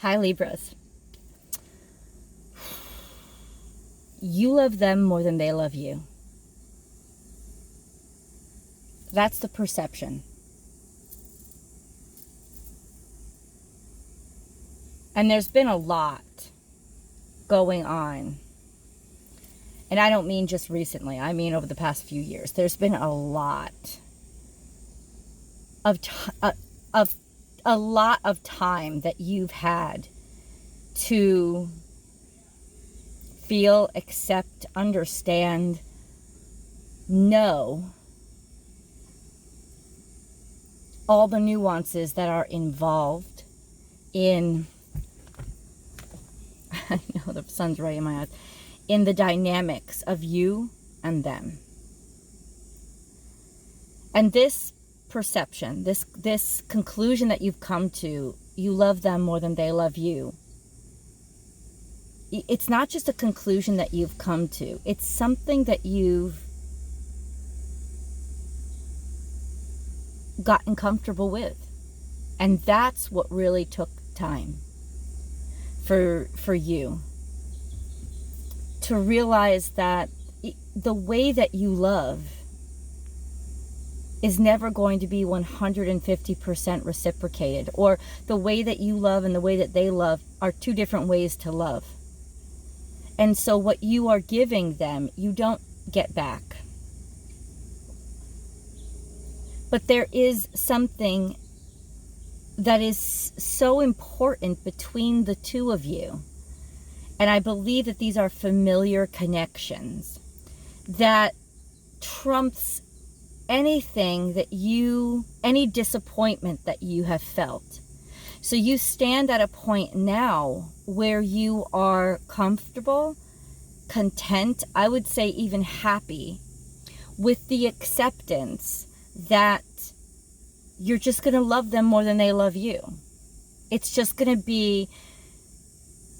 Hi, Libras. You love them more than they love you. That's the perception. And there's been a lot going on. And I don't mean just recently. I mean over the past few years. There's been a lot of time that you've had to feel, accept, understand, know all the nuances that are involved in, I know the sun's right in my eyes, in the dynamics of you and them. And this perception, this conclusion that you've come to, you love them more than they love you. It's not just a conclusion that you've come to. It's something that you've gotten comfortable with. And that's what really took time for you to realize that the way that you love is never going to be 150% reciprocated, or the way that you love and the way that they love are two different ways to love. And so what you are giving them, you don't get back. But there is something that is so important between the two of you. And I believe that these are familiar connections that trumps anything that any disappointment that you have felt. So you stand at a point now where you are comfortable, content, I would say even happy, with the acceptance that you're just going to love them more than they love you. It's just going to be,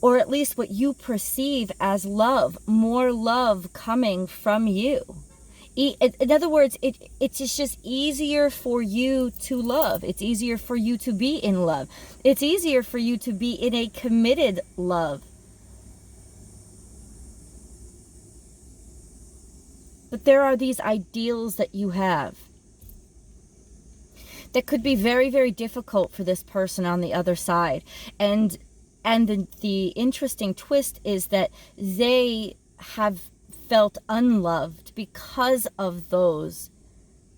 or at least what you perceive as love, more love coming from you. In other words, it's just easier for you to love. It's easier for you to be in love. It's easier for you to be in a committed love. But there are these ideals that you have that could be very, very difficult for this person on the other side. And the interesting twist is that they have felt unloved because of those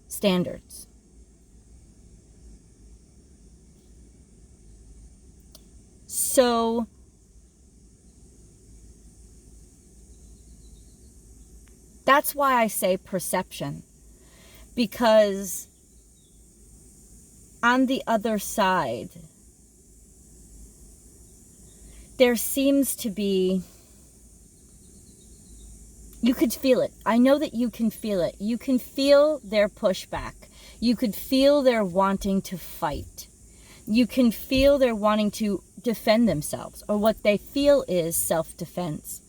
standards. So that's why I say perception, because on the other side, there seems to be, you could feel it. I know that you can feel it. You can feel their pushback. You could feel their wanting to fight. You can feel their wanting to defend themselves, or what they feel is self-defense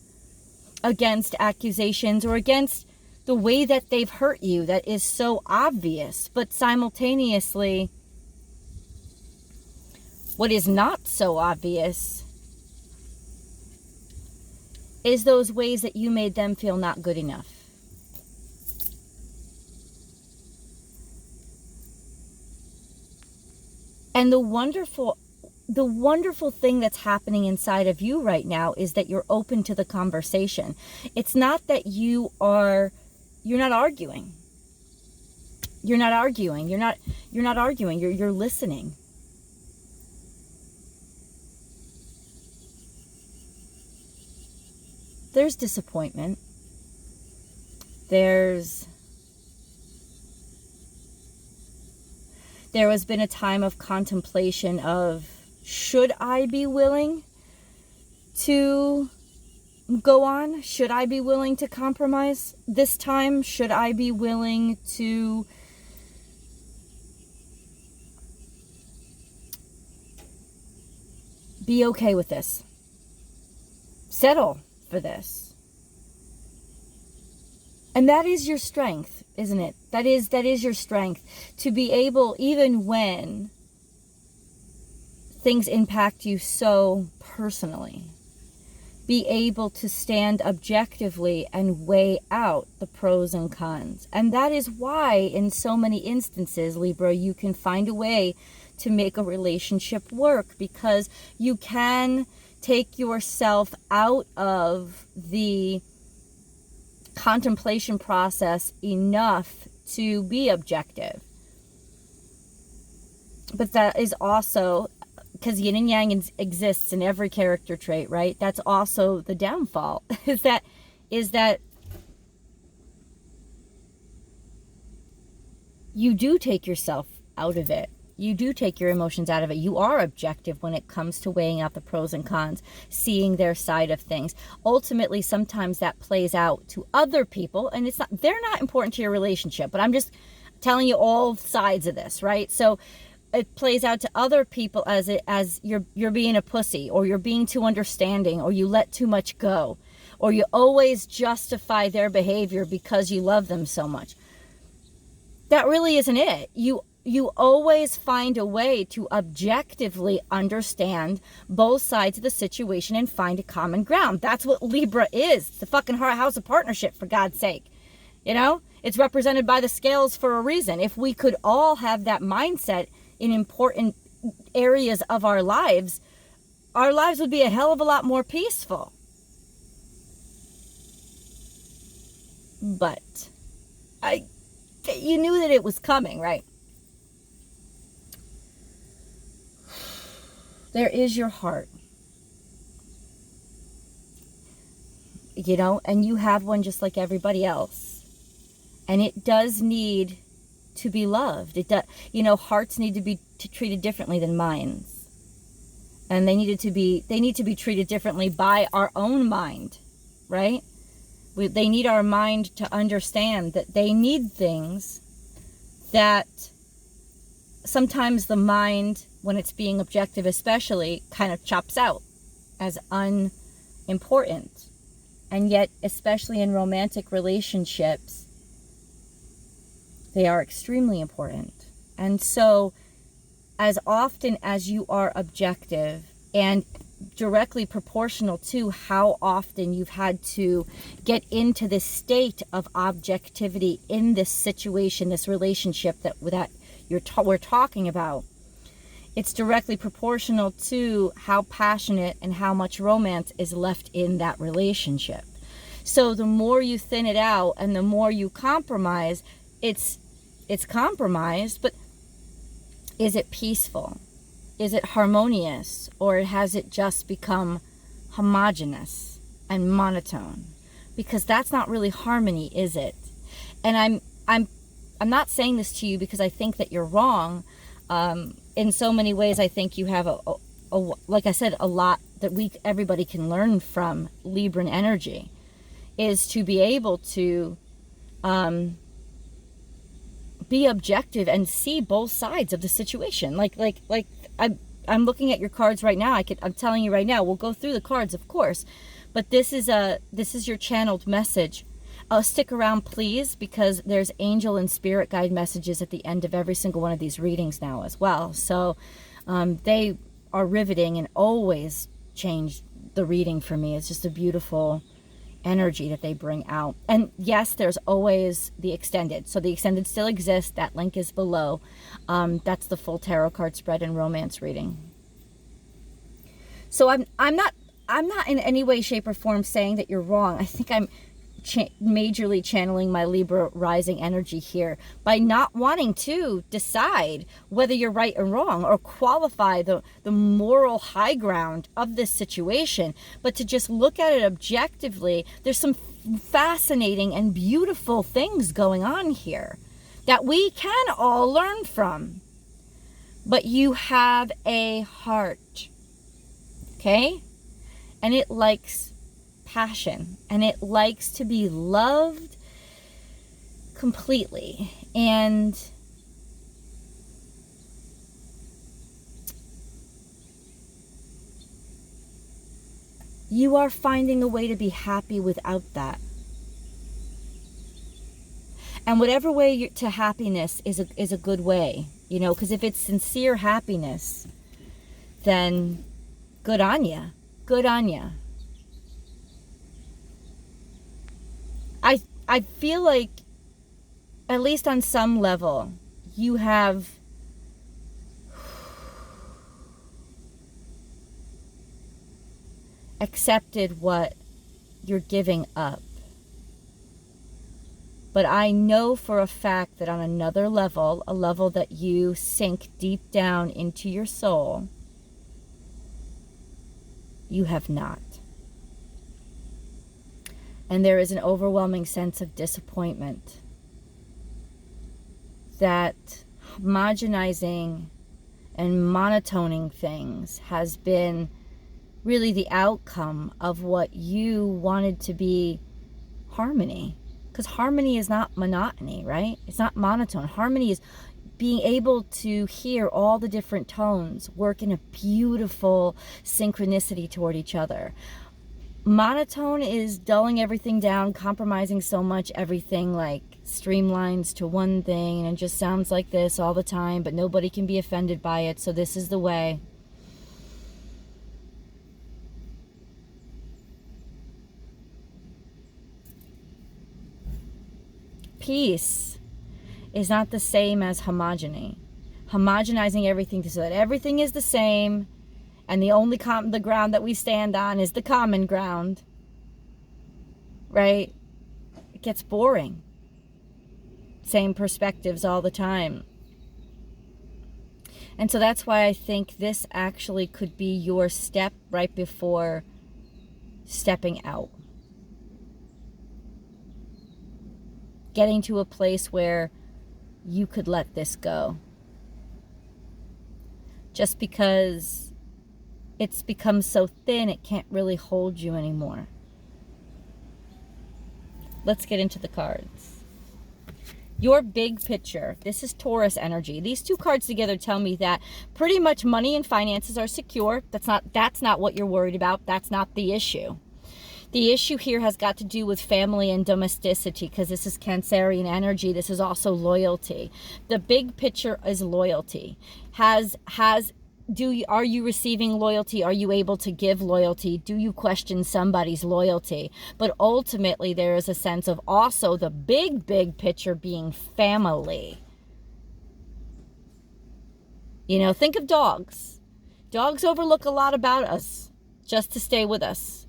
against accusations or against the way that they've hurt you that is so obvious. But simultaneously, what is not so obvious is those ways that you made them feel not good enough. And the wonderful thing that's happening inside of you right now is that you're open to the conversation. It's not that you're not arguing. You're not arguing. You're not arguing. You're listening. There's disappointment. There has been a time of contemplation of, should I be willing to go on? Should I be willing to compromise this time? Should I be willing to be okay with this? Settle for this. And that is your strength, isn't it? That is your strength, to be able, even when things impact you so personally. Be able to stand objectively and weigh out the pros and cons. And that is why in so many instances, Libra, you can find a way to make a relationship work, because you can take yourself out of the contemplation process enough to be objective. But that is also, because yin and yang exists in every character trait, right? That's also the downfall, is that you do take yourself out of it. You do take your emotions out of it. You are objective when it comes to weighing out the pros and cons, seeing their side of things. Ultimately, sometimes that plays out to other people, and they're not important to your relationship, but I'm just telling you all sides of this, right? So it plays out to other people as you're being a pussy, or you're being too understanding, or you let too much go, or you always justify their behavior because you love them so much. That really isn't it. You always find a way to objectively understand both sides of the situation and find a common ground. That's what Libra is. It's the fucking house of partnership, for God's sake. You know, it's represented by the scales for a reason. If we could all have that mindset in important areas of our lives would be a hell of a lot more peaceful. But you knew that it was coming, right? There is your heart, you know, and you have one just like everybody else. And it does need to be loved. It does, you know, hearts need to be treated differently than minds. And they need to be treated differently by our own mind, right? They need our mind to understand that they need things that sometimes the mind, when it's being objective especially, kind of chops out as unimportant. And yet, especially in romantic relationships, they are extremely important. And so, as often as you are objective, and directly proportional to how often you've had to get into this state of objectivity in this situation, this relationship that we're talking about, it's directly proportional to how passionate and how much romance is left in that relationship. So the more you thin it out and the more you compromise, it's compromised, but is it peaceful? Is it harmonious? Or has it just become homogeneous and monotone? Because that's not really harmony, is it? And I'm not saying this to you because I think that you're wrong. In so many ways, I think you have like I said, a lot that everybody can learn from Libran energy, is to be able to be objective and see both sides of the situation. Like I'm looking at your cards right now. I'm telling you right now. We'll go through the cards, of course, but this is your channeled message. Stick around, please, because there's angel and spirit guide messages at the end of every single one of these readings now as well. So they are riveting and always change the reading for me. It's just a beautiful energy that they bring out. And yes, there's always the extended. So the extended still exists. That link is below. That's the full tarot card spread and romance reading. So I'm not in any way, shape, or form saying that you're wrong. I think I'm majorly channeling my Libra rising energy here by not wanting to decide whether you're right or wrong or qualify the moral high ground of this situation, but to just look at it objectively. There's some fascinating and beautiful things going on here that we can all learn from. But you have a heart, okay? And it likes passion, and it likes to be loved completely. And you are finding a way to be happy without that. And whatever way to happiness is a good way, you know, because if it's sincere happiness, then good on ya. Good on ya. I feel like, at least on some level, you have accepted what you're giving up. But I know for a fact that on another level, a level that you sink deep down into your soul, you have not. And there is an overwhelming sense of disappointment that homogenizing and monotoning things has been really the outcome of what you wanted to be harmony. Because harmony is not monotony, right? It's not monotone. Harmony is being able to hear all the different tones work in a beautiful synchronicity toward each other. Monotone is dulling everything down, compromising so much, everything like streamlines to one thing and it just sounds like this all the time, but nobody can be offended by it, so this is the way. Peace is not the same as homogeny. Homogenizing everything so that everything is the same, and the only the ground that we stand on is the common ground, right? It gets boring. Same perspectives all the time. And so that's why I think this actually could be your step right before stepping out. Getting to a place where you could let this go. Just because it's become so thin, it can't really hold you anymore. Let's get into the cards. Your big picture. This is Taurus energy. These two cards together tell me that pretty much money and finances are secure. That's not what you're worried about. That's not the issue. The issue here has got to do with family and domesticity, because this is Cancerian energy. This is also loyalty. The big picture is loyalty. Are you receiving loyalty? Are you able to give loyalty? Do you question somebody's loyalty? But ultimately, there is a sense of also the big picture being family. You know, think of dogs. Dogs overlook a lot about us just to stay with us,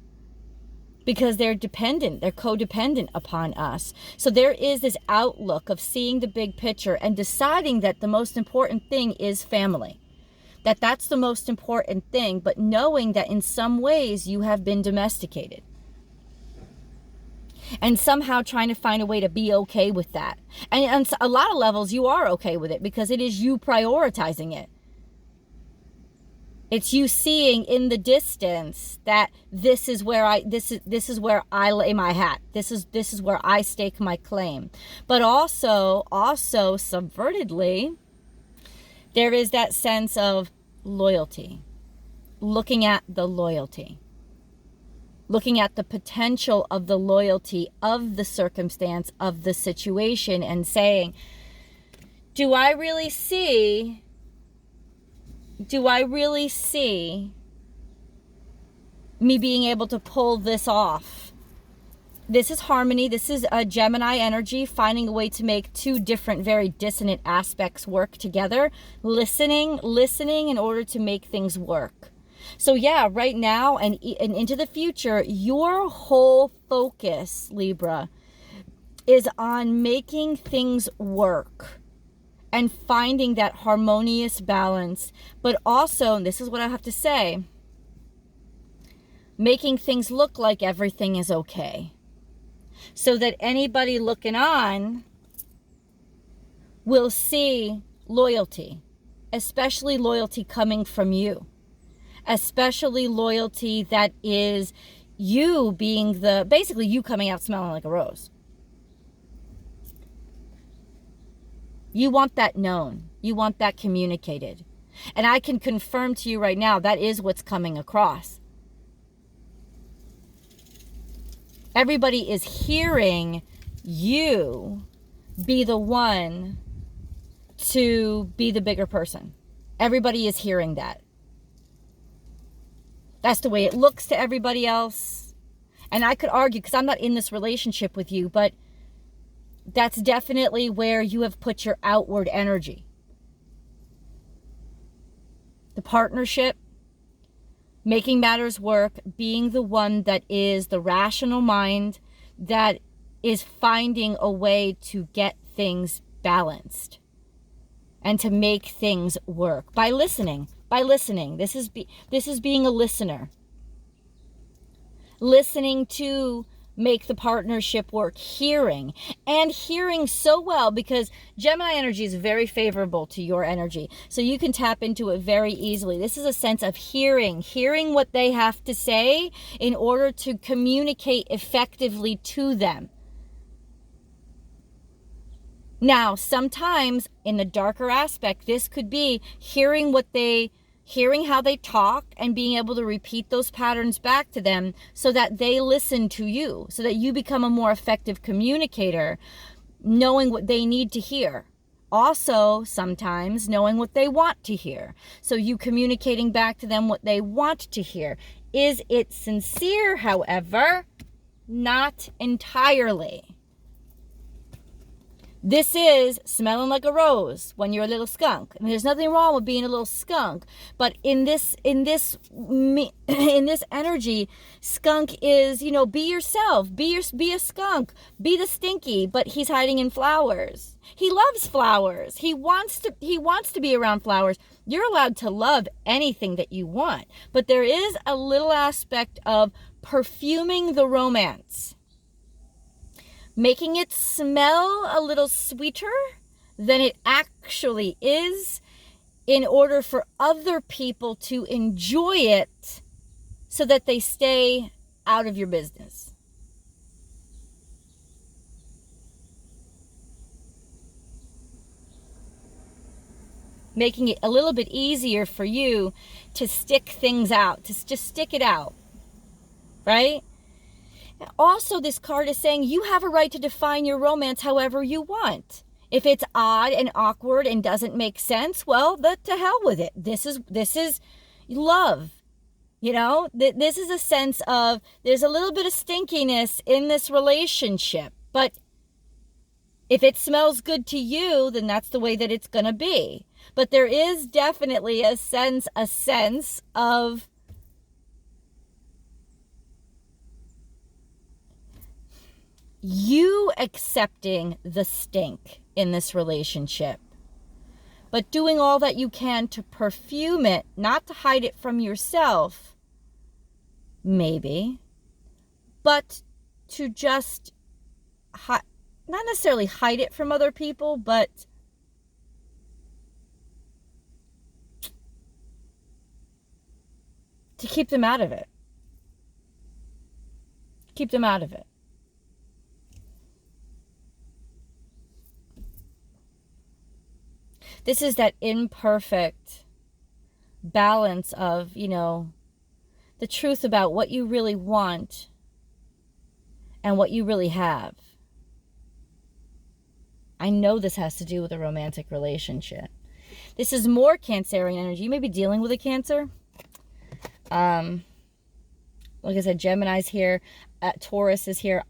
because they're codependent upon us. So there is this outlook of seeing the big picture and deciding that the most important thing is family. That's the most important thing, but knowing that in some ways you have been domesticated. And somehow trying to find a way to be okay with that. And on a lot of levels you are okay with it, because it is you prioritizing it. It's you seeing in the distance that this is where I lay my hat. This is where I stake my claim. But also subvertedly, there is that sense of loyalty. Looking at the loyalty. Looking at the potential of the loyalty of the circumstance, of the situation, and saying, do I really see me being able to pull this off? This is harmony. This is a Gemini energy, finding a way to make two different, very dissonant aspects work together. Listening in order to make things work. So yeah, right now and into the future, your whole focus, Libra, is on making things work and finding that harmonious balance. But also, and this is what I have to say, making things look like everything is okay, so that anybody looking on will see loyalty, especially loyalty coming from you, especially loyalty that is you being basically you coming out smelling like a rose. You want that known. You want that communicated. And I can confirm to you right now, that is what's coming across. Everybody is hearing you be the one to be the bigger person. Everybody is hearing that. That's the way it looks to everybody else. And I could argue, because I'm not in this relationship with you, but that's definitely where you have put your outward energy. The partnership, making matters work, being the one that is the rational mind that is finding a way to get things balanced and to make things work by listening. This is being a listener. Listening to make the partnership work, hearing so well, because Gemini energy is very favorable to your energy. So you can tap into it very easily. This is a sense of hearing what they have to say in order to communicate effectively to them. Now, sometimes in the darker aspect, this could be hearing how they talk and being able to repeat those patterns back to them so that they listen to you, so that you become a more effective communicator, knowing what they need to hear. Also, sometimes knowing what they want to hear. So you communicating back to them what they want to hear. Is it sincere, however? Not entirely. This is smelling like a rose when you're a little skunk. And there's nothing wrong with being a little skunk. But in this energy, skunk is, be yourself. Be a skunk. Be the stinky, but he's hiding in flowers. He loves flowers. He wants to be around flowers. You're allowed to love anything that you want. But there is a little aspect of perfuming the romance. Making it smell a little sweeter than it actually is in order for other people to enjoy it so that they stay out of your business. Making it a little bit easier for you to stick things out, to just stick it out, right? Also, this card is saying you have a right to define your romance however you want. If it's odd and awkward and doesn't make sense, well, to hell with it. This is love. This is a sense of there's a little bit of stinkiness in this relationship. But if it smells good to you, then that's the way that it's going to be. But there is definitely a sense of you accepting the stink in this relationship, but doing all that you can to perfume it, not to hide it from yourself, maybe, but to just not necessarily hide it from other people, but to keep them out of it. Keep them out of it. This is that imperfect balance of, the truth about what you really want and what you really have. I know this has to do with a romantic relationship. This is more Cancerian energy. You may be dealing with a Cancer. Like I said, Gemini's here. Taurus is here.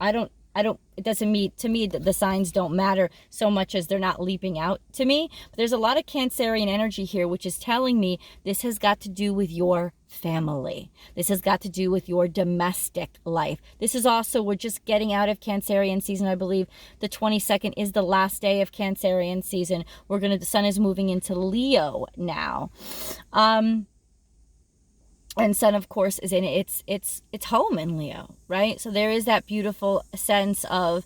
It doesn't mean, to me, that the signs don't matter so much as they're not leaping out to me. But there's a lot of Cancerian energy here, which is telling me this has got to do with your family. This has got to do with your domestic life. This is also, we're just getting out of Cancerian season. I believe the 22nd is the last day of Cancerian season. The sun is moving into Leo now. And sun, of course, is in its home in Leo, right? So there is that beautiful sense of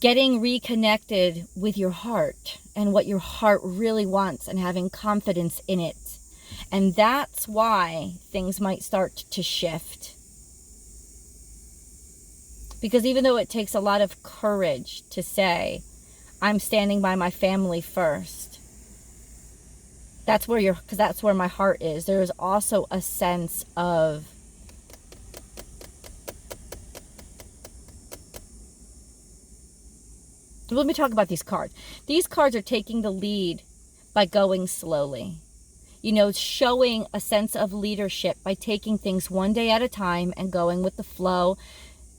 getting reconnected with your heart and what your heart really wants and having confidence in it. And that's why things might start to shift. Because even though it takes a lot of courage to say, I'm standing by my family first, that's where my heart is. There is also a sense of let me talk about these cards. These cards are taking the lead by going slowly. you know, showing a sense of leadership by taking things one day at a time and going with the flow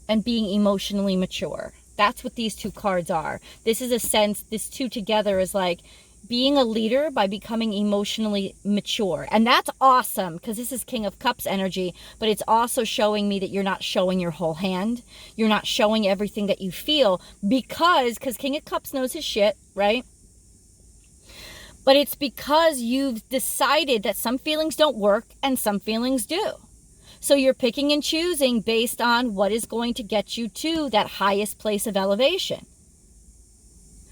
and being emotionally mature. That's what these two cards are. This is a sense, this two together is like being a leader by becoming emotionally mature. And that's awesome because this is King of Cups energy, but it's also showing me that you're not showing your whole hand. You're not showing everything that you feel because King of Cups knows his shit, right? But it's because you've decided that some feelings don't work and some feelings do. So you're picking and choosing based on what is going to get you to that highest place of elevation.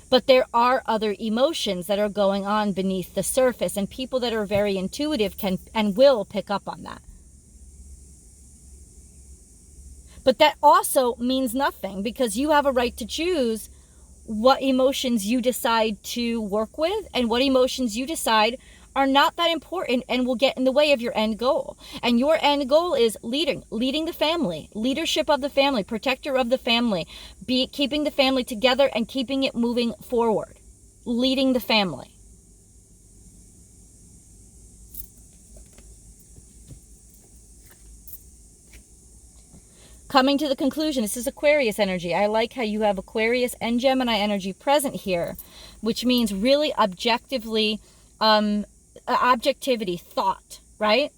But there are other emotions that are going on beneath the surface, and people that are very intuitive can and will pick up on that. But that also means nothing because you have a right to choose what emotions you decide to work with and what emotions you decide are not that important and will get in the way of your end goal. And your end goal is leading the family, leadership of the family, protector of the family, keeping the family together and keeping it moving forward, leading the family. Coming to the conclusion, this is Aquarius energy. I like how you have Aquarius and Gemini energy present here, which means really objectivity, thought, right?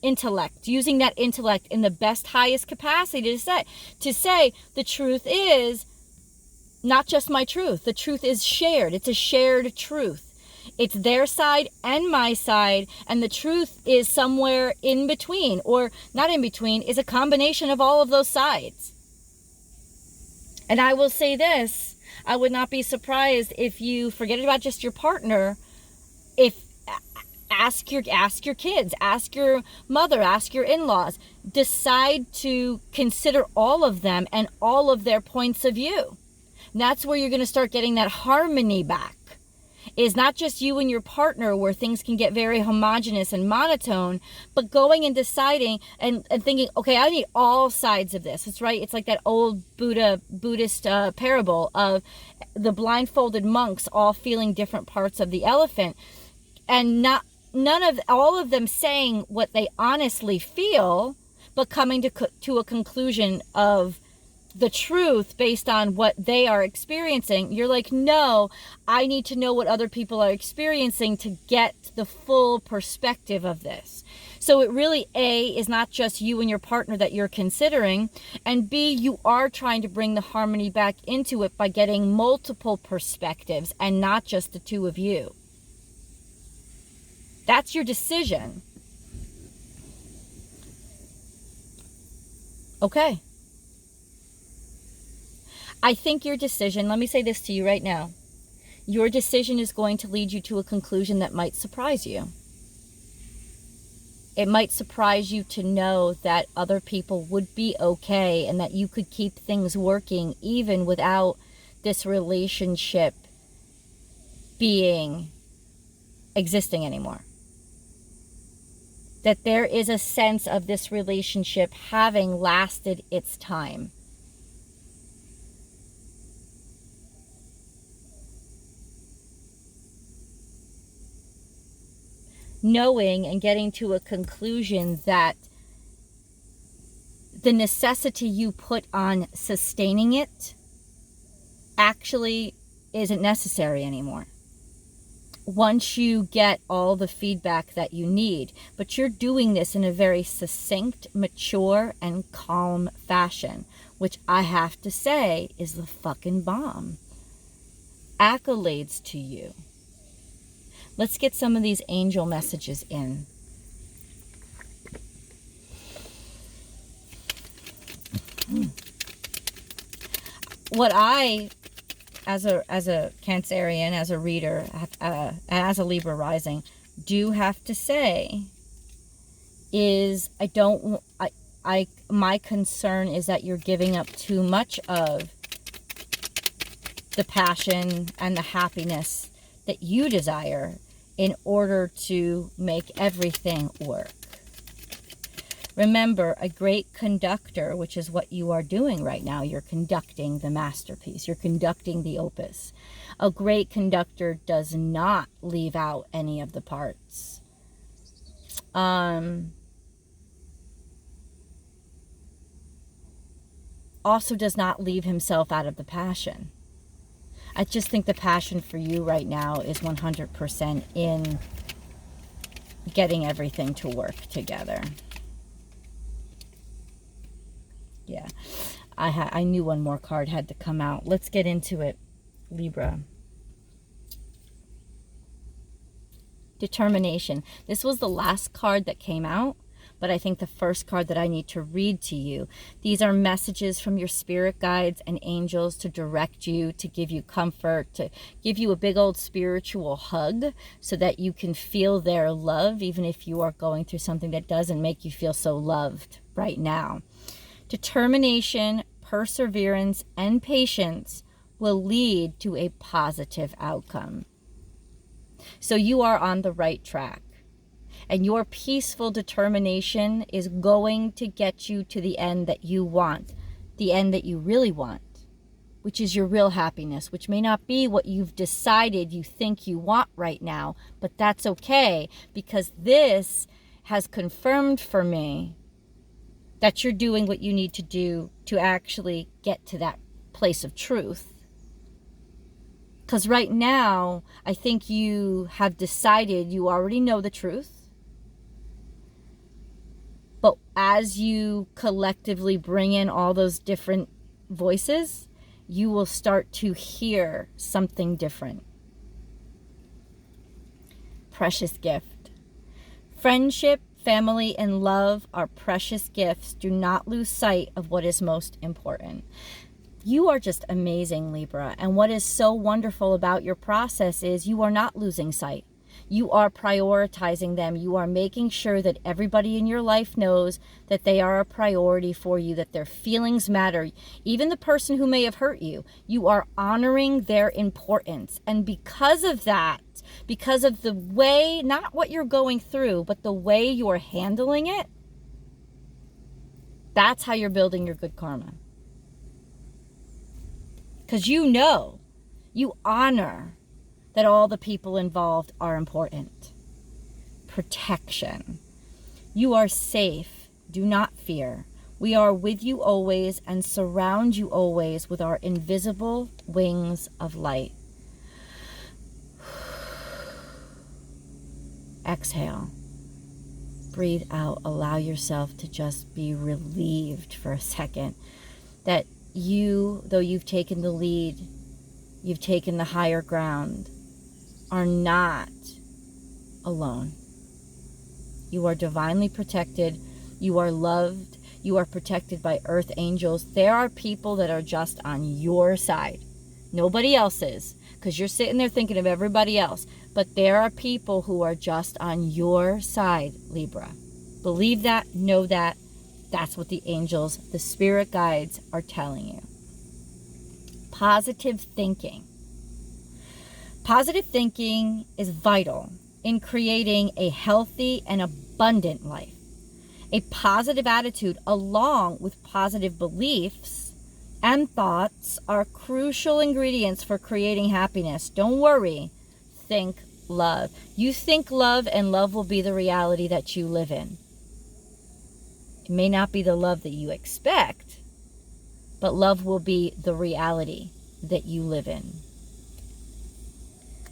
Intellect, using that intellect in the best, highest capacity to say the truth is not just my truth. The truth is shared. It's a shared truth. It's their side and my side, and the truth is somewhere in between, or not in between, is a combination of all of those sides. And I will say this, I would not be surprised if you forget about just your partner, if ask your kids, ask your mother, ask your in-laws, decide to consider all of them and all of their points of view. And that's where you're going to start getting that harmony back. Is not just you and your partner where things can get very homogenous and monotone, but going and deciding and thinking, okay, I need all sides of this. It's right. It's like that old Buddhist parable of the blindfolded monks all feeling different parts of the elephant, and all of them saying what they honestly feel, but coming to a conclusion of the truth based on what they are experiencing. You're like, no, I need to know what other people are experiencing to get the full perspective of this. So it really, A, is not just you and your partner that you're considering, and B, you are trying to bring the harmony back into it by getting multiple perspectives and not just the two of you. That's your decision. Okay. I think your decision, let me say this to you right now, your decision is going to lead you to a conclusion that might surprise you. It might surprise you to know that other people would be okay and that you could keep things working even without this relationship existing anymore. That there is a sense of this relationship having lasted its time. Knowing and getting to a conclusion that the necessity you put on sustaining it actually isn't necessary anymore. Once you get all the feedback that you need, but you're doing this in a very succinct, mature, and calm fashion, which I have to say is the fucking bomb. Accolades to you. Let's get some of these angel messages in. What I, as a Cancerian, as a reader, as a Libra rising, do have to say is my concern is that you're giving up too much of the passion and the happiness that you desire in order to make everything work. Remember, a great conductor, which is what you are doing right now, you're conducting the masterpiece, you're conducting the opus. A great conductor does not leave out any of the parts. also does not leave himself out of the passion. I just think the passion for you right now is 100% in getting everything to work together. Yeah, I knew one more card had to come out. Let's get into it, Libra. Determination. This was the last card that came out, but I think the first card that I need to read to you. These are messages from your spirit guides and angels to direct you, to give you comfort, to give you a big old spiritual hug so that you can feel their love, even if you are going through something that doesn't make you feel so loved right now. Determination, perseverance, and patience will lead to a positive outcome. So you are on the right track. And your peaceful determination is going to get you to the end that you want, the end that you really want, which is your real happiness, which may not be what you've decided you think you want right now, but that's okay, because this has confirmed for me that you're doing what you need to do to actually get to that place of truth. Because right now, I think you have decided you already know the truth. But as you collectively bring in all those different voices, you will start to hear something different. Precious gift. Friendship, family, and love are precious gifts. Do not lose sight of what is most important. You are just amazing, Libra. And what is so wonderful about your process is you are not losing sight. You are prioritizing them. You are making sure that everybody in your life knows that they are a priority for you, that their feelings matter. Even the person who may have hurt you, you are honoring their importance. And because of that, because of the way, not what you're going through, but the way you're handling it, that's how you're building your good karma. Because you honor that all the people involved are important. Protection. You are safe. Do not fear. We are with you always and surround you always with our invisible wings of light. Exhale. Breathe out. Allow yourself to just be relieved for a second. That you, though you've taken the lead, you've taken the higher ground, are not alone. You are divinely protected. You are loved. You are protected by earth angels. There are people that are just on your side. Nobody else is, because you're sitting there thinking of everybody else. But there are people who are just on your side, Libra. Believe that, know that. That's what the angels, the spirit guides, are telling you. Positive thinking. Positive thinking is vital in creating a healthy and abundant life. A positive attitude along with positive beliefs and thoughts are crucial ingredients for creating happiness. Don't worry. Think love. You think love, and love will be the reality that you live in. It may not be the love that you expect, but love will be the reality that you live in.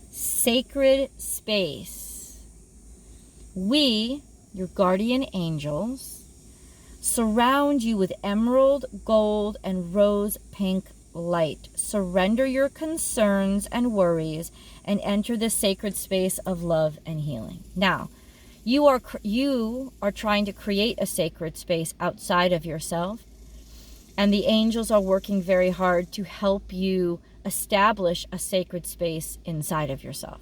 Sacred space. We, your guardian angels, surround you with emerald, gold, and rose pink light. Surrender your concerns and worries and enter the sacred space of love and healing. Now, you are trying to create a sacred space outside of yourself, and the angels are working very hard to help you establish a sacred space inside of yourself.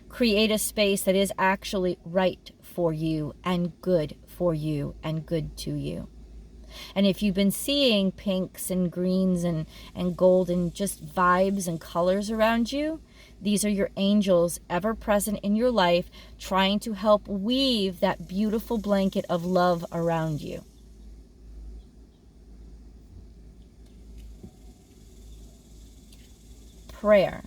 Create a space that is actually right for you and good for you and good to you. And if you've been seeing pinks and greens and gold and just vibes and colors around you, these are your angels ever present in your life, trying to help weave that beautiful blanket of love around you. Prayer.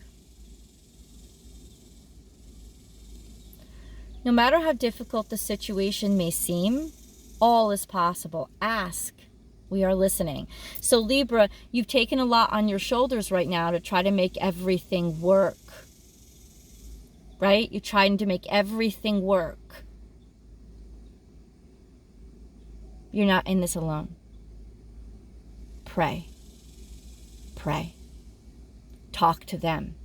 No matter how difficult the situation may seem, all is possible. Ask. We are listening. So Libra, you've taken a lot on your shoulders right now to try to make everything work. Right? You're trying to make everything work. You're not in this alone. Pray. Pray. Talk to them.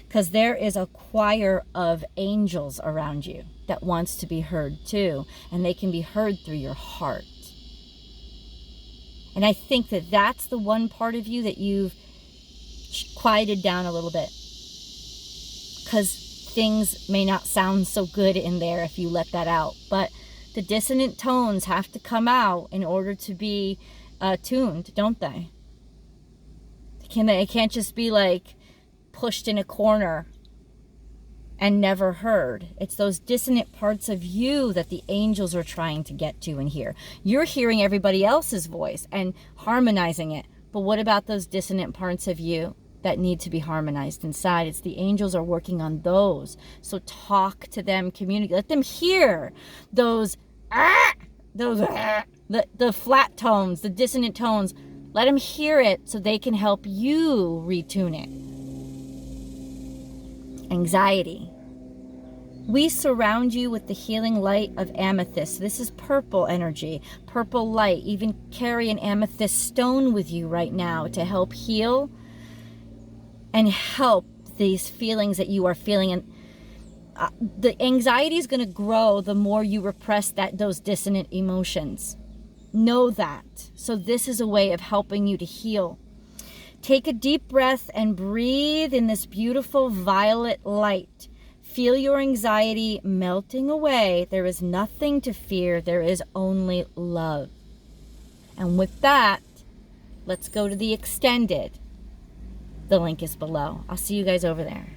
Because there is a choir of angels around you that wants to be heard too. And they can be heard through your heart. And I think that that's the one part of you that you've quieted down a little bit. Because things may not sound so good in there if you let that out. But the dissonant tones have to come out in order to be tuned, don't they? They can't just be like pushed in a corner and never heard. It's those dissonant parts of you that the angels are trying to get to and hear. You're hearing everybody else's voice and harmonizing it. But what about those dissonant parts of you that need to be harmonized inside? It's the angels are working on those. So talk to them, communicate. Let them hear those the flat tones, the dissonant tones. Let them hear it so they can help you retune it. Anxiety. We surround you with the healing light of amethyst. This is purple energy, purple light. Even carry an amethyst stone with you right now to help heal and help these feelings that you are feeling. And the anxiety is going to grow the more you repress those dissonant emotions. Know that. So this is a way of helping you to heal. Take a deep breath and breathe in this beautiful violet light. Feel your anxiety melting away. There is nothing to fear. There is only love. And with that, let's go to the extended. The link is below. I'll see you guys over there.